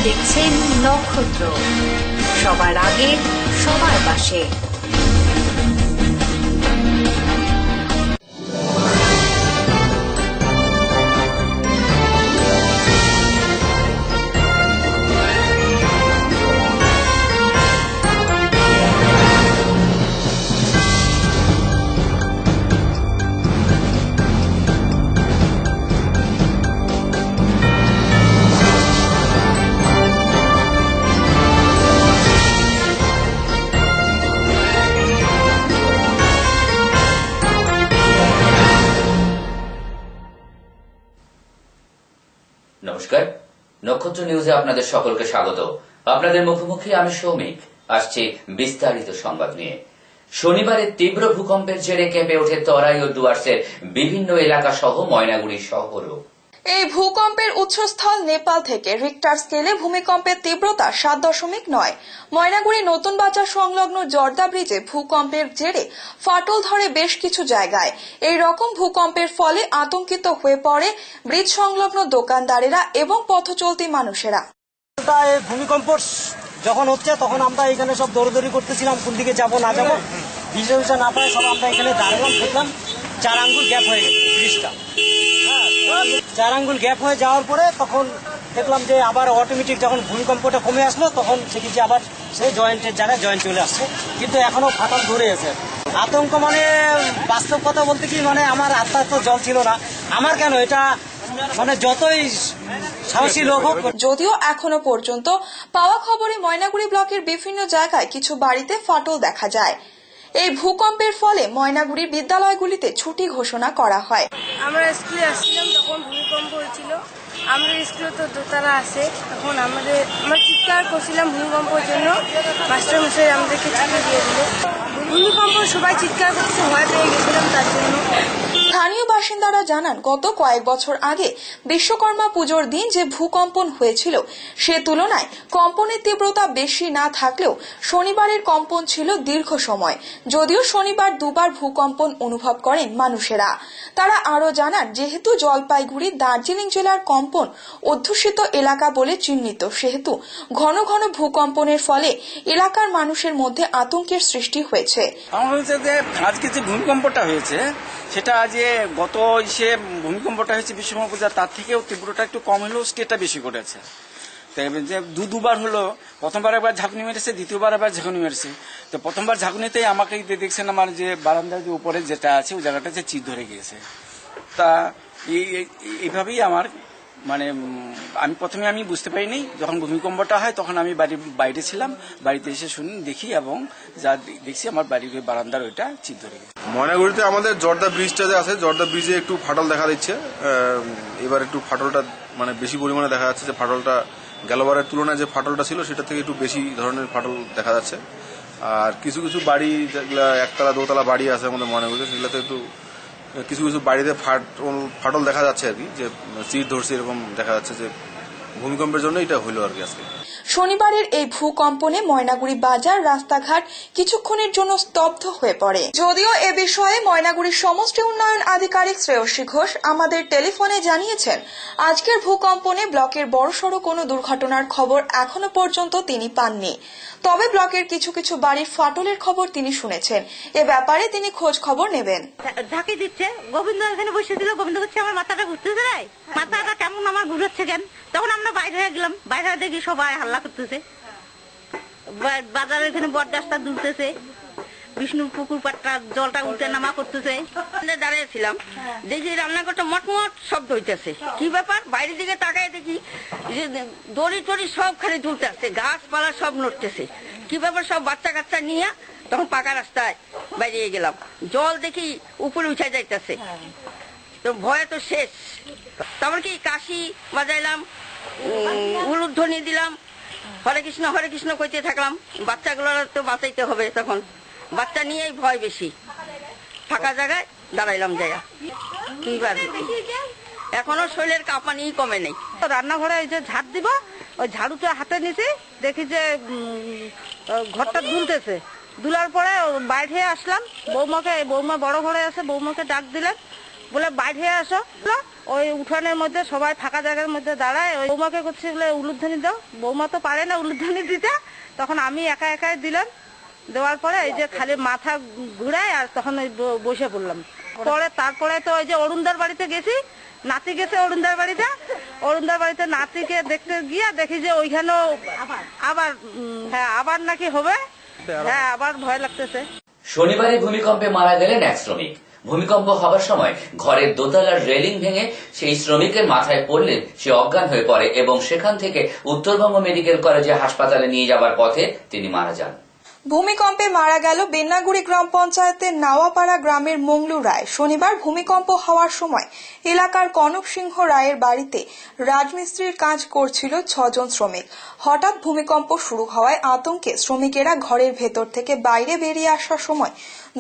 দেখছেন নক্ষত্র, সবার আগে সবার পাশে। নমস্কার, নক্ষত্র নিউজে আপনাদের সকলকে স্বাগত। আপনাদের মুখোমুখি আমি সৌমিক। আসছে বিস্তারিত সংবাদ নিয়ে। শনিবারের তীব্র ভূকম্পের জেরে কেঁপে ওঠে তরাই ও ডুয়ার্সের বিভিন্ন এলাকা সহ ময়নাগুড়ি শহরও। এই ভূকম্পের উৎসস্থল নেপাল থেকে রিক্টার স্কেলে ভূমিকম্পের তীব্রতা 7.9। ময়নাগুড়ি নতুন বাজার সংলগ্ন জর্দা ব্রিজে ভূকম্পের জেরে ফাটল ধরে বেশ কিছু জায়গায়। এই রকম ভূকম্পের ফলে আতঙ্কিত হয়ে পড়ে ব্রিজ সংলগ্ন দোকানদারেরা এবং পথচলতি মানুষেরা। ভূমিকম্প যখন হচ্ছে তখন আমরা এখানে সব দৌড়দৌড়ি করতেছিলাম, কোন দিকে যাবো না যাবো, ভিজা না পায় সব আমরা এখানে দাঁড়ালাম। দেখলাম 4 আঙ্গুল গ্যাপ হয়ে গেছে ব্রিজটা। 4 আঙ্গুল গ্যাপ হয়ে যাওয়ার পরে তখন দেখলাম যে আবার অটোমেটিক যখন ভূমিকম্পটা কমে আসলো তখন দেখি যে আবার সেই জয়েন্টের জায়গায় জয়েন্ট চলে আসছে, কিন্তু এখনো ফাটল ধরে আছে। আতঙ্ক মানে বাস্তব কথা বলতে কি, মানে আমার আত্মার তো জল ছিল না। আমার কেন, এটা মানে যতই সাহসী লোক হোক। যদিও এখনো পর্যন্ত পাওয়া খবরে ময়নাগুড়ি ব্লকের বিভিন্ন জায়গায় কিছু বাড়িতে ফাটল দেখা যায়। এই ভূকম্পের ফলে ময়নাগুড়ির বিদ্যালয়গুলিতে ছুটি ঘোষণা করা হয়। আমরা স্কুলে আসছিলাম তখন ভূমিকম্প হয়েছিল। আমাদের স্কুলে তো দোতলা আছে, তখন আমরা চিৎকার করছিলাম ভূমিকম্পের জন্য। মাস্টারমশাই আমাদেরকে ছুটি দিয়ে দিল। ভূমিকম্প সবাই চিৎকার করতে ভয় পেয়ে গেছিলাম তার জন্য। স্থানীয় বাসিন্দারা জানান, গত কয়েক বছর আগে বিশ্বকর্মা পুজোর দিন যে ভূকম্পন হয়েছিল সে তুলনায় কম্পনের তীব্রতা বেশি না থাকলেও শনিবারের কম্পন ছিল দীর্ঘ সময়। যদিও শনিবার দুবার ভূকম্পন অনুভব করেন মানুষেরা। তারা আরো জানান, যেহেতু জলপাইগুড়ি দার্জিলিং জেলার কম্পন অধ্যুষিত এলাকা বলে চিহ্নিত, সেহেতু ঘন ঘন ভূকম্পনের ফলে এলাকার মানুষের মধ্যে আতঙ্কের সৃষ্টি হয়েছে। আমার হচ্ছে যে আজকে যে ভূমিকম্পটা হয়েছে সেটা যে গত ভূমিকম্পটা হয়েছে বিশ্বকর্মা পূজা, তার থেকেও তীব্রতা একটু কম হলেও স্টেটটা বেশি করেছে। যে দুবার হলো, প্রথমবার একবার ঝাঁকুনি মেরেছে, দ্বিতীয়বার আবার ঝাঁকুনি মেরেছে। তো প্রথমবার ঝাঁকুনিতেই আমাকে দেখছেন আমার যে বারান্দার যে উপরে যেটা আছে ওই জায়গাটা যে চির ধরে গিয়েছে। তা এইভাবেই আমার মানে আমি প্রথমে বুঝতে পারিনি। যখন ভূমিকম্পটা হয় তখন আমি বাইরে ছিলাম, বাড়িতে এসে শুনি দেখি এবং যা দেখছি আমার বাড়ির বারান্দার ওইটা চির ধরে গেছে। ময়নাগুড়িতে আমাদের জর্দা ব্রিজটা যে আছে, জর্দা ব্রিজে একটু ফাটল দেখা দিচ্ছে। এবার একটু ফাটলটা মানে বেশি পরিমাণে দেখা যাচ্ছে। যে ফাটলটা গেলবারের তুলনায় যে ফাটলটা ছিল সেটা থেকে একটু বেশি ধরনের ফাটল দেখা যাচ্ছে। আর কিছু কিছু বাড়ি যেগুলা একতলা দোতলা বাড়ি আছে আমাদের ময়নাগুড়িতে, সেগুলোতে একটু কিছু কিছু বাড়িতে ফাটল দেখা যাচ্ছে আর কি, যে চির ধরছে এরকম দেখা যাচ্ছে। যে ভূমিকম্পের জন্য এটা হইলো আর কি। আজকে শনিবারের এই ভূকম্পনে ময়নাগুড়ি বাজার রাস্তাঘাট কিছুক্ষণের জন্য স্তব্ধ হয়ে পড়ে। যদিও এ বিষয়ে ময়নাগুড়ির সমষ্টি উন্নয়ন আধিকারিক শ্রেয়সী ঘোষ আমাদের টেলিফোনে জানিয়েছেন, আজকের ভূকম্পনে ব্লকের বড়সড় কোনো দুর্ঘটনার খবর এখনো পর্যন্ত তিনি পাননি। তবে ব্লকের কিছু কিছু বাড়ির ফাটলের খবর তিনি শুনেছেন। এ ব্যাপারে তিনি খোঁজ খবর নেবেন। ঝাঁকি দিচ্ছে, গোবিন্দ এখানে বসেছিল, গোবিন্দ করছে আমার মাথাটা ঘুরতেছে, মাথাটা কেমন আমার ঘুরাচ্ছে কেন। তখন আমরা বাইরে হয়ে গেলাম, বাইরে দেখি সবাই হাল্লা করতেছে, বাজারের এখানে বরদাসটা দুলতেছে, বিষ্ণু পুকুর পাটটা জলটা উল্টে নামা করতেছে। দাঁড়িয়েছিলাম, দেখি রান্নাঘরটা মটমট শব্দ হইতেছে। কি ব্যাপার, বাইরের দিকে তাকায় দেখি যে দড়ি টড়ি সব খালি তুলতে আসছে, গাছপালা সব নড়তেছে। কি ব্যাপার, সব বাচ্চা কাচ্চা নিয়ে তখন পাকা রাস্তায় বাইরে গেলাম, জল দেখি উপরে উঠে যাইতেছে। তো ভয়ে তো শেষ। তারপর কি কাশি বাজাইলাম, উলুধ্বনি দিলাম, হরে কৃষ্ণ কইতে থাকলাম। বাচ্চাগুলোর তো বাঁচাইতে হবে, তখন বাচ্চা নিয়েই ভয় বেশি। ফাঁকা জায়গায় দাঁড়াইলাম যাইয়া। কিবার এখনো শরীরের কাঁপানি কমে নেই। রান্নাঘরে এই যে ঝাড় দিব, ওই ঝাড়ুটা হাতে নিছি, দেখি যে ঘরটা দুলতেছে। দুলার পরে বাইরে আসলাম, বৌমা বড় ঘরে আছে, বৌমাকে ডাক দিলেন। বলে বাইরে আসো, ওই উঠানের মধ্যে সবাই ফাঁকা জায়গার মধ্যে দাঁড়ায়। ওই বৌমাকে করছে বলে উলুধ্বনি দাও, বৌমা তো পারে না উলুধ্বনি দিতে, তখন আমি একা একাই দিলাম। দেওয়ার পরে এই যে খালি মাথা ঘুরায় আর তখন ওই বসে পড়লাম। তারপরে তো ওই যে অরুণদার বাড়িতে গেছি, নাতি গেছে অরুণদার বাড়িতে নাতিকে দেখতে গিয়া দেখি যে ওইখানেও আবার নাকি হবে। হ্যাঁ, আবার ভয় লাগতেছে। শনিবারে ভূমিকম্পে মারা গেলেন এক শ্রমিক। ভূমিকম্প হবার সময় ঘরের দোতলার রেলিং ভেঙে সেই শ্রমিকের মাথায় পড়লে সে অজ্ঞান হয়ে পড়ে এবং সেখান থেকে উত্তরবঙ্গ মেডিকেল কলেজে হাসপাতালে নিয়ে যাবার পথে তিনি মারা যান। ভূমিকম্পে মারা গেল বেন্নাগুড়ি গ্রাম পঞ্চায়েতের নাওয়াপাড়া গ্রামের মংলু রায়। শনিবার ভূমিকম্প হওয়ার সময় এলাকার কনক সিংহ রায়ের বাড়িতে রাজমিস্ত্রির কাজ করছিল 6 জন শ্রমিক। হঠাৎ ভূমিকম্প শুরু হওয়ায় আতঙ্কে শ্রমিকেরা ঘরের ভেতর থেকে বাইরে বেরিয়ে আসার সময়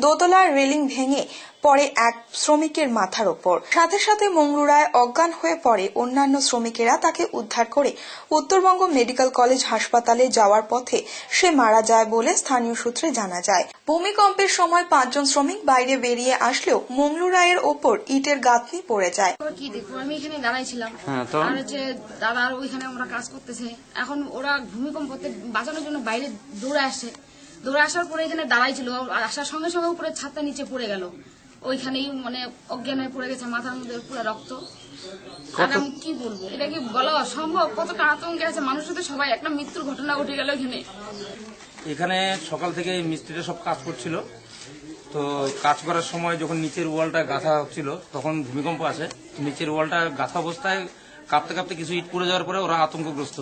দোতলার রেলিং ভেঙে পড়ে এক শ্রমিকের মাথার ওপর। সাথে সাথে মংলু রায় অজ্ঞান হয়ে পড়ে। অন্যান্য শ্রমিকেরা তাকে উদ্ধার করে উত্তরবঙ্গ মেডিকেল কলেজ হাসপাতালে যাওয়ার পথে সে মারা যায় বলে স্থানীয় সূত্রে জানা যায়। ভূমিকম্পের সময় 5 জন শ্রমিক বাইরে বেরিয়ে আসলেও মংলু রায়ের ওপর ইটের গাঁথনি পড়ে যায়। কি দেখবো, আমি এখানে দাঁড়াইছিলাম আর হচ্ছে দাদা ওইখানে ওরা কাজ করতেছে। এখন ওরা ভূমিকম্পতে বাঁচানোর জন্য বাইরে দৌড়ে আসার পরে এখানে দাঁড়াইছিল, আসার সঙ্গে সঙ্গে উপরে ছাদটা নিচে পড়ে গেল। ওইখানেই মানে অজ্ঞান হয়ে পড়ে গেছে, মাথার মধ্যে পুরো রক্ত। আর আমি কি বলবো, এটা কি বলা অসম্ভব? কতটা আতঙ্কে আছে মানুষের, তো সবাই একটা মৃত্যুর ঘটনা ঘটে গেল এখানে সকাল থেকে মিস্ত্রিরা সব কাজ করছিল। তো কাজ করার সময় যখন নিচের ওয়ালটা গাঁথা হচ্ছিল তখন ভূমিকম্প আসে। নিচের ওয়ালটা গাঁথা অবস্থায় কাঁপতে কাঁপতে কিছু ইট পড়ে যাওয়ার পরে ওরা আতঙ্কগ্রস্ত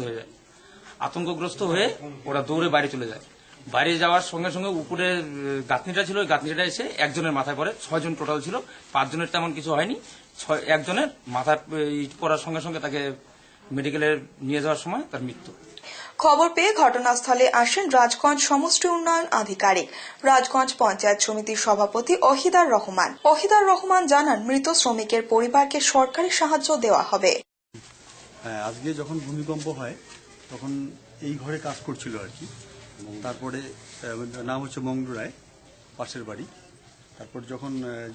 হয়ে ওরা দৌড়ে বাইরে চলে যায়। বাইরে যাওয়ার সঙ্গে সঙ্গে উপরে গাঁথনিটা ছিল, ওই গাঁথনিটা এসে একজনের মাথায় পড়ে। 6 জন টোটাল ছিল, 5 জনের তেমন কিছু হয়নি। একজনের মাথায় ইট পড়ার সঙ্গে সঙ্গে তাকে মেডিকেলে নিয়ে যাওয়ার সময় তার মৃত্যু। খবর পেয়ে ঘটনাস্থলে আসেন রাজগঞ্জ সমষ্টি উন্নয়ন আধিকারিক, রাজগঞ্জ পঞ্চায়েত সমিতির সভাপতি অহিদার রহমান জানান, মৃত শ্রমিকের পরিবারকে সরকারি সাহায্য দেওয়া হবে। আজকে যখন ভূমিকম্প হয় তখন এই ঘরে কাজ করছিল আর কি। তারপরে নাম হচ্ছে মংলু রায়, পাশের বাড়ি। তারপর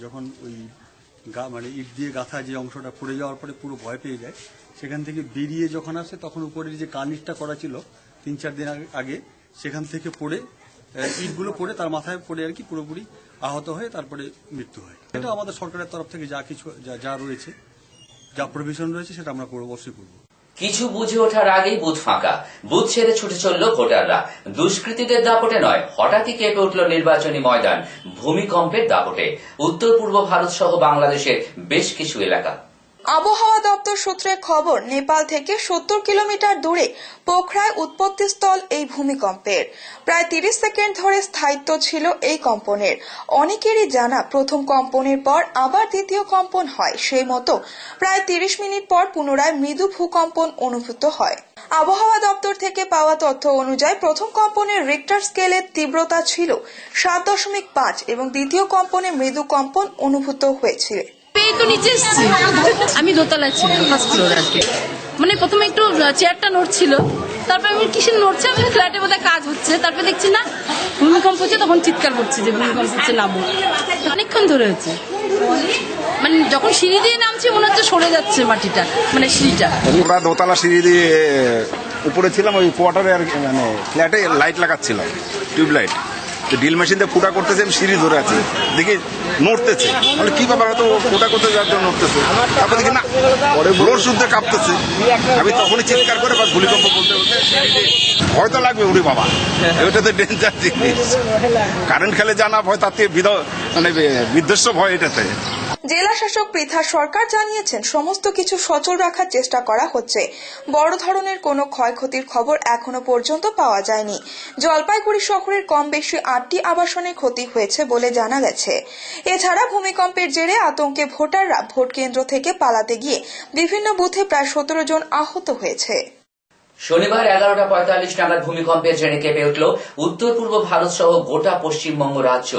যখন ওই মানে ইট দিয়ে গাঁথা যে অংশটা পড়ে যাওয়ার পরে পুরো ভয় পেয়ে যায়। সেখান থেকে বেরিয়ে যখন আসে তখন উপরের যে কানিটটা করা ছিল 3-4 দিন আগে, সেখান থেকে পড়ে ইটগুলো পড়ে তার মাথায় পড়ে আর কি পুরোপুরি আহত হয়ে তারপরে মৃত্যু হয়। এটা আমাদের সরকারের তরফ থেকে যা কিছু যা রয়েছে, যা প্রভিশন রয়েছে সেটা আমরা অবশ্যই করবো। কিছু বুঝে ওঠার আগেই বুথ ফাঁকা, বুথ ছেড়ে ছুটে চলল ভোটাররা। দুষ্কৃতীদের দাপটে নয়, হঠাৎই কেঁপে উঠল নির্বাচনী ময়দান ভূমিকম্পের দাপটে। উত্তর পূর্ব ভারত সহ বাংলাদেশের বেশ কিছু এলাকা। আবহাওয়া দপ্তর সূত্রে খবর, নেপাল থেকে 70 কিলোমিটার দূরে পোখরায় উৎপত্তিস্থল এই ভূমিকম্পের। প্রায় 30 সেকেন্ড ধরে স্থায়িত্ব ছিল এই কম্পনের। অনেকেরই জানা, প্রথম কম্পনের পর আবার দ্বিতীয় কম্পন হয়, সেই মতো প্রায় 30 মিনিট পর পুনরায় মৃদু ভূকম্পন অনুভূত হয়। আবহাওয়া দপ্তর থেকে পাওয়া তথ্য অনুযায়ী প্রথম কম্পনের রিক্টার স্কেলের তীব্রতা ছিল 7.5 এবং দ্বিতীয় কম্পনে মৃদু কম্পন অনুভূত হয়েছিল। তো নিচে এসেছি, আমি দোতলায় ছিলাম, ফার্স্ট ফ্লোরে আজকে। মানে প্রথমে একটু চেয়ারটা নড়ছিল, তারপর আমি কিসের নড়ছে, আমি ফ্ল্যাটে বোধহয় কাজ হচ্ছে, তারপর দেখছি না ভূমিকম্প হচ্ছে, তখন চিৎকার করছে যে ভূমিকম্প হচ্ছে, নামো। অনেকক্ষণ ধরে হচ্ছে, মানে যখন সিঁড়ি দিয়ে নামছি মনে হচ্ছে সরে যাচ্ছে মাটিটা, মানে সিঁড়িটা। আমরা দোতলা সিঁড়ি দিয়ে উপরে ছিলাম, ওই কোয়ার্টারে আর মানে ফ্ল্যাটে লাইট লাগাচ্ছিলাম, টিউবলাইট। ড্রিল মেশিন দিয়ে ফুটা করতেছে, আমি সিঁড়ি ধরে আছি, দেখি নড়তেছে। মানে কি ব্যাপার, হয়তো ফুটা করতে যাওয়ার জন্য নড়তেছে। তারপর দেখি না, পরে ফ্লোর শুদ্ধে কাঁপতেছে। আমি তখনই চিৎকার করে বা ভূমিকম্প বলতে বলতে ভয় তো লাগবে, উড়ি বাবা, ওইটা তো ডেঞ্জার জিনিস। কারেন্ট খেলে জানা ভয়, তার থেকে মানে বিধ্বস্ত ভয় এটাতে। জেলা শাসক পৃথা সরকার জানিয়েছেন, সমস্ত কিছু সচল রাখার চেষ্টা করা হচ্ছে। বড় ধরনের কোনো ক্ষয়ক্ষতির খবর এখনো পর্যন্ত পাওয়া যায়নি। জলপাইগুড়ি শহরের কম বেশি 8টি আবাসনের ক্ষতি হয়েছে বলে জানা গেছে। এছাড়া ভূমিকম্পের জেরে আতঙ্কে ভোটাররা ভোট কেন্দ্র থেকে পালাতে গিয়ে বিভিন্ন বুথে প্রায় 17 জন আহত হয়েছে। শনিবার 11:45 নাগাদ ভূমিকম্পের জেরে কেঁপে উঠল উত্তর পূর্ব ভারত সহ গোটা পশ্চিমবঙ্গ রাজ্য।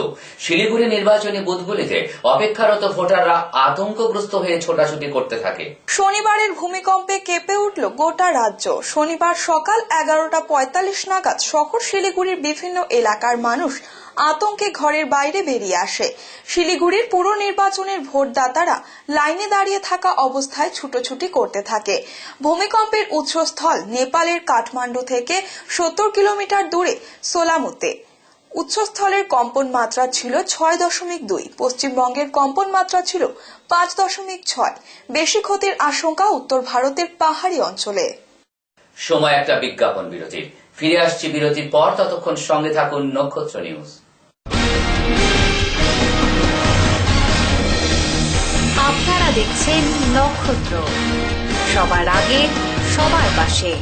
শিলিগুড়ি নির্বাচনী বুথগুলিতে অপেক্ষারত ভোটাররা আতঙ্কগ্রস্ত হয়ে ছোটাছুটি করতে থাকে। শনিবারের ভূমিকম্পে কেঁপে উঠল গোটা রাজ্য। শনিবার সকাল 11:45 নাগাদ শহর শিলিগুড়ির বিভিন্ন এলাকার মানুষ আতঙ্কে ঘরের বাইরে বেরিয়ে আসে। শিলিগুড়ির পুর নির্বাচনের ভোটদাতারা লাইনে দাঁড়িয়ে থাকা অবস্থায় ছুটোছুটি করতে থাকে। ভূমিকম্পের উৎসস্থল নেপালের কাঠমান্ডু থেকে 70 কিলোমিটার দূরে সোলামুতে। উৎসস্থলের কম্পন মাত্রা ছিল 6.2, পশ্চিমবঙ্গের কম্পন মাত্রা ছিল 5.6। বেশি ক্ষতির আশঙ্কা উত্তর ভারতের পাহাড়ি অঞ্চলে। সময় একটা বিজ্ঞাপন বিরতির। ফিরে আসছি বিরতির পর, ততক্ষণ সঙ্গে থাকুন নক্ষত্র নিউজ। আপনারা দেখছেন নক্ষত্র, সবার আগে সবার পাশে।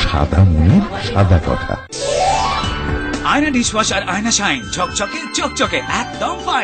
সাদা মনের সাদা কথা। আয়না ডিশওয়াশার, আয়না শাইন, ঝকঝকে চকচকে, একদম ফাইন।